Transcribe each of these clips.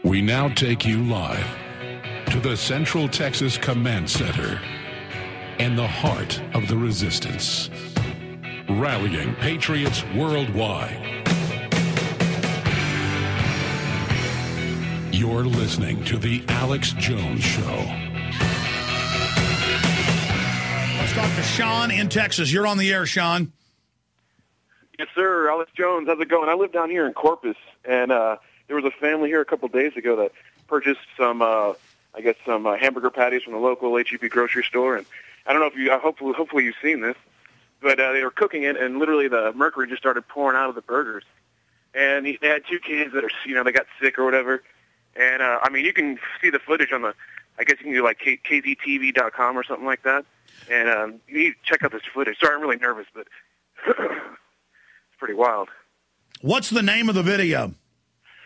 We now take you live to the Central Texas Command Center in the heart of the resistance, rallying patriots worldwide. You're listening to The Alex Jones Show. Let's talk to Sean in Texas. You're on the air, Sean. Yes, sir. Alex Jones. How's it going? I live down here in Corpus, and there was a family here a couple of days ago that purchased some hamburger patties from the local H-E-B grocery store. And I don't know if you, hopefully you've seen this, but they were cooking it, and literally the Mercury just started pouring out of the burgers. And they had two kids that are, they got sick or whatever. And you can see the footage on I guess you can do like kztv.com or something like that. And you need to check out this footage. Sorry, I'm really nervous, but it's pretty wild. What's the name of the video?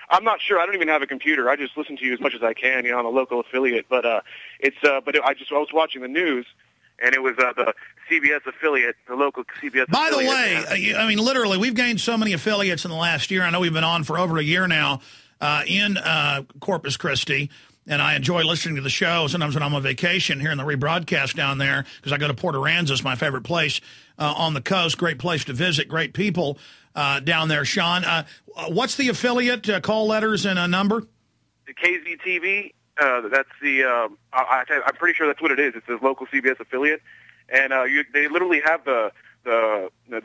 I'm not sure. I don't even have a computer. I just listen to you as much as I can, on a local affiliate. But I was watching the news, and it was the CBS affiliate, the local CBS. By affiliate. the way, literally, we've gained so many affiliates in the last year. I know we've been on for over a year now in Corpus Christi, and I enjoy listening to the show. Sometimes when I'm on vacation, hearing the rebroadcast down there, because I go to Port Aransas, my favorite place on the coast. Great place to visit, great people down there. Sean, what's the affiliate, call letters and a number? The KZTV, that's the, I'm pretty sure that's what it is. It's a local CBS affiliate. And they literally have the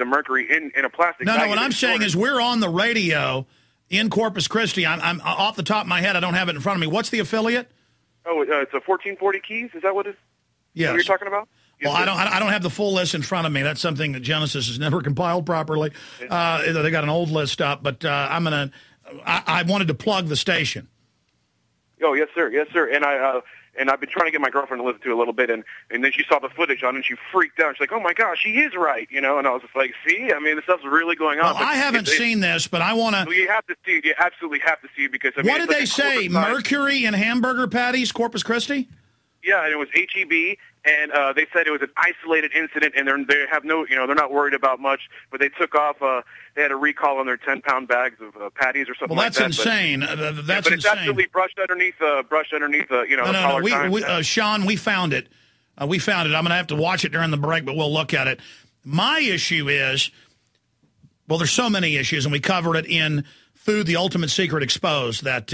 Mercury in a plastic bag. No, what I'm saying is we're on the radio in Corpus Christi. I'm off the top of my head. I don't have it in front of me. What's the affiliate? Oh, it's a 1440 Keys. Is that what it is? Yes. What you're talking about? Well, I don't have the full list in front of me. That's something that Genesis has never compiled properly. They got an old list up, but I wanted to plug the station. Oh, yes, sir. Yes, sir. And I've been trying to get my girlfriend to listen to it a little bit, and then she saw the footage on it, and she freaked out. She's like, oh, my gosh, she is right, And I was just like, see? This stuff's really going on. Well, I haven't seen this, but I want to. Well, you have to see it. You absolutely have to see it because, what did they say? Mercury and Hamburger Patties, Corpus Christi? Yeah, and it was H-E-B, and they said it was an isolated incident, and they have no, they're not worried about much, but they took off, they had a recall on their 10-pound bags of patties or something like that. Well, that's insane. That's it's insane. absolutely brushed underneath the No. Sean, we found it. I'm going to have to watch it during the break, but we'll look at it. My issue is, well, there's so many issues, and we covered it in Food, the Ultimate Secret Exposed, that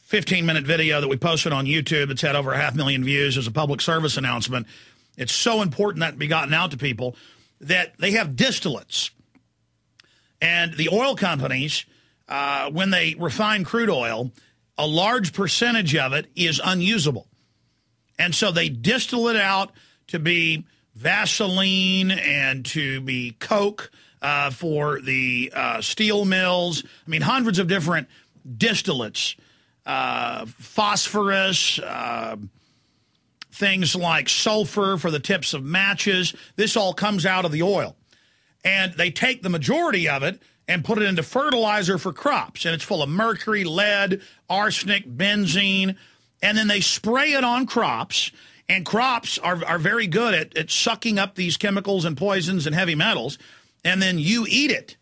15-minute video that we posted on YouTube. It's had over 500,000 views as a public service announcement. It's so important that it be gotten out to people that they have distillates. And the oil companies, when they refine crude oil, a large percentage of it is unusable. And so they distill it out to be Vaseline and to be Coke for the steel mills. Hundreds of different distillates. Phosphorus, things like sulfur for the tips of matches. This all comes out of the oil. And they take the majority of it and put it into fertilizer for crops. And it's full of mercury, lead, arsenic, benzene. And then they spray it on crops. And crops are very good at sucking up these chemicals and poisons and heavy metals. And then you eat it.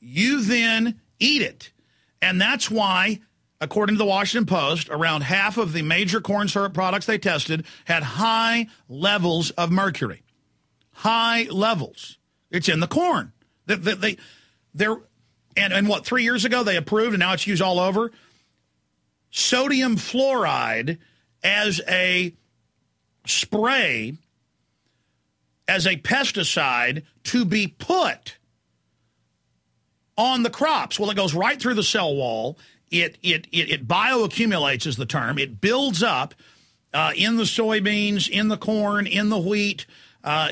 You then eat it. And that's why, according to the Washington Post, around half of the major corn syrup products they tested had high levels of mercury. High levels. It's in the corn. And what, 3 years ago they approved, and now it's used all over? Sodium fluoride as a spray, as a pesticide to be put on the crops. Well, it goes right through the cell wall. It bioaccumulates is the term. It builds up in the soybeans, in the corn, in the wheat,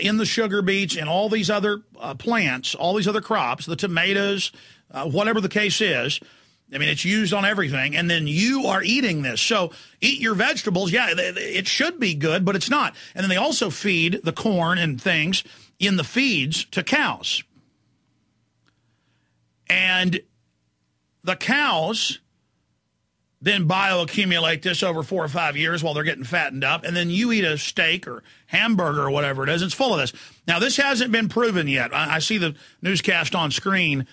in the sugar beets, and all these other plants, all these other crops, the tomatoes, whatever the case is. It's used on everything, and then you are eating this. So eat your vegetables. Yeah, it should be good, but it's not. And then they also feed the corn and things in the feeds to cows. And the cows then bioaccumulate this over 4 or 5 years while they're getting fattened up, and then you eat a steak or hamburger or whatever it is, it's full of this. Now, this hasn't been proven yet. I see the newscast on screen.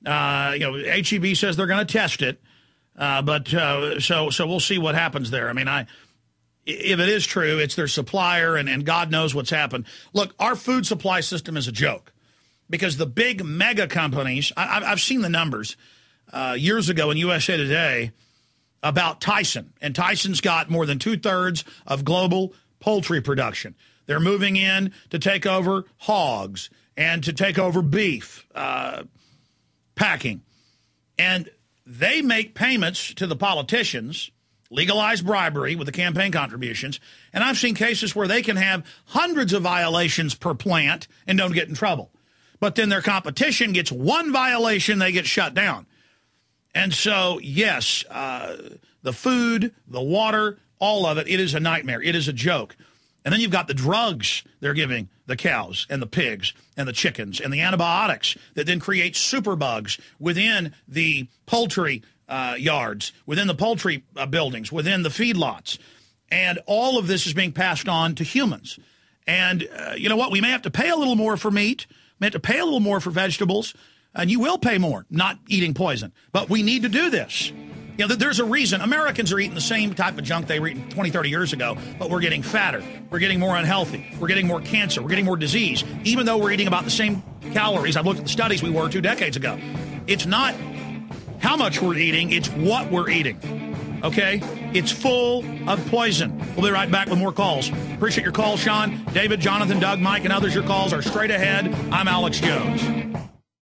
HEB says they're going to test it, so we'll see what happens there. I mean, if it is true, it's their supplier, and God knows what's happened. Look, our food supply system is a joke because the big mega companies, I've seen the numbers years ago in USA Today about Tyson, and Tyson's got more than 2/3 of global poultry production. They're moving in to take over hogs and to take over beef packing. And they make payments to the politicians, legalize bribery with the campaign contributions, and I've seen cases where they can have hundreds of violations per plant and don't get in trouble. But then their competition gets one violation, they get shut down. And so, yes, the food, the water, all of it, it is a nightmare. It is a joke. And then you've got the drugs they're giving the cows and the pigs and the chickens and the antibiotics that then create superbugs within the poultry yards, within the poultry buildings, within the feedlots. And all of this is being passed on to humans. And you know what? We may have to pay a little more for meat. We may have to pay a little more for vegetables. And you will pay more not eating poison. But we need to do this. You know, there's a reason. Americans are eating the same type of junk they were eating 20, 30 years ago, but we're getting fatter. We're getting more unhealthy. We're getting more cancer. We're getting more disease, even though we're eating about the same calories. I've looked at the studies we were 2 decades ago. It's not how much we're eating, it's what we're eating. Okay? It's full of poison. We'll be right back with more calls. Appreciate your call, Sean, David, Jonathan, Doug, Mike, and others. Your calls are straight ahead. I'm Alex Jones.